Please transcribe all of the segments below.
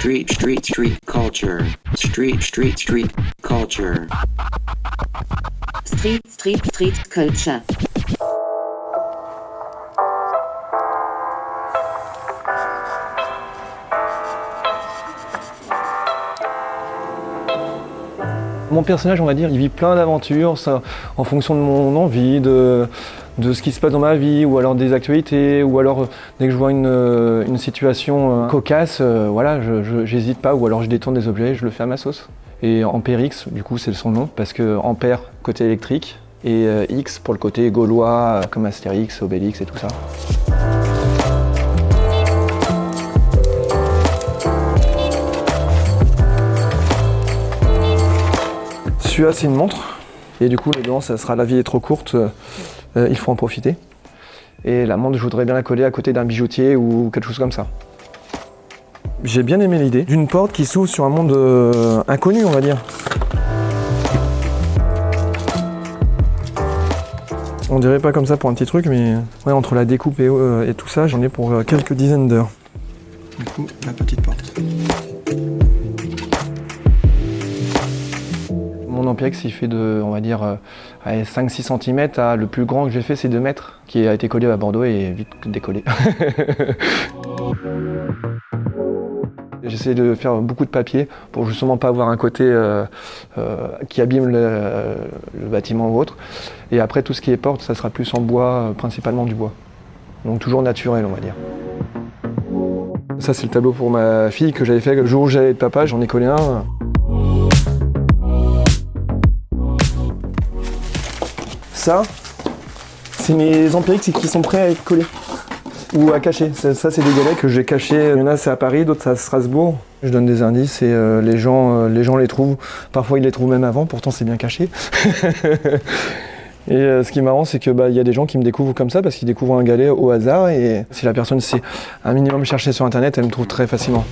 Street culture. Street culture. Street culture. Mon personnage, on va dire, il vit plein d'aventures, ça, en fonction de mon envie, de ce qui se passe dans ma vie, ou alors des actualités, ou alors dès que je vois une situation cocasse, voilà, j'hésite pas, ou alors je détourne des objets, je le fais à ma sauce. Et Ampère-X, du coup, c'est son nom, parce que Ampère, côté électrique, et X pour le côté gaulois, comme Astérix, Obélix et tout ça. Celui-là, c'est une montre, et du coup, dedans, ça sera la vie est trop courte, il faut en profiter. Et la montre, je voudrais bien la coller à côté d'un bijoutier ou quelque chose comme ça. J'ai bien aimé l'idée d'une porte qui s'ouvre sur un monde inconnu, on va dire. On dirait pas comme ça pour un petit truc, mais ouais, entre la découpe et tout ça, j'en ai pour quelques dizaines d'heures. Du coup, la petite porte. Mon Ampère-X, il fait de, on va dire, 5-6 cm. Le plus grand que j'ai fait, c'est 2 mètres, qui a été collé à Bordeaux et vite décollé. J'essaie de faire beaucoup de papier pour justement pas avoir un côté qui abîme le bâtiment ou autre. Et après, tout ce qui est porte, ça sera plus en bois, principalement du bois. Donc toujours naturel, on va dire. Ça, c'est le tableau pour ma fille que j'avais fait le jour où j'allais être papa, j'en ai collé un. Ça, c'est mes Ampère-X qui sont prêts à être collés ou à cacher. Ça c'est des galets que j'ai cachés. Il y en a, c'est à Paris, d'autres c'est à Strasbourg. Je donne des indices et les gens les trouvent. Parfois, ils les trouvent même avant, pourtant c'est bien caché. Et ce qui est marrant, c'est que y a des gens qui me découvrent comme ça parce qu'ils découvrent un galet au hasard et si la personne sait un minimum chercher sur internet, elle me trouve très facilement.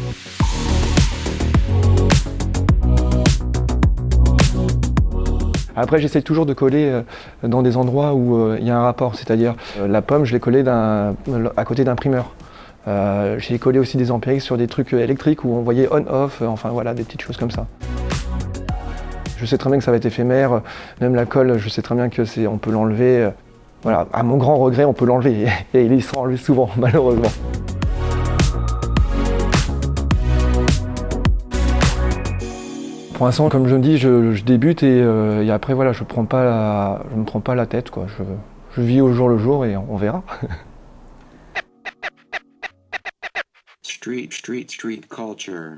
Après, j'essaie toujours de coller dans des endroits où il y a un rapport, c'est-à-dire la pomme, je l'ai collée à côté d'un primeur. J'ai collé aussi des Ampère-X sur des trucs électriques où on voyait on-off, enfin voilà, des petites choses comme ça. Je sais très bien que ça va être éphémère, même la colle, je sais très bien que on peut l'enlever. Voilà, à mon grand regret, on peut l'enlever et il sera enlevé souvent, malheureusement. Pour l'instant, comme je me dis, je débute et après voilà, je me prends pas la tête, quoi. Je vis au jour le jour et on verra. Street culture.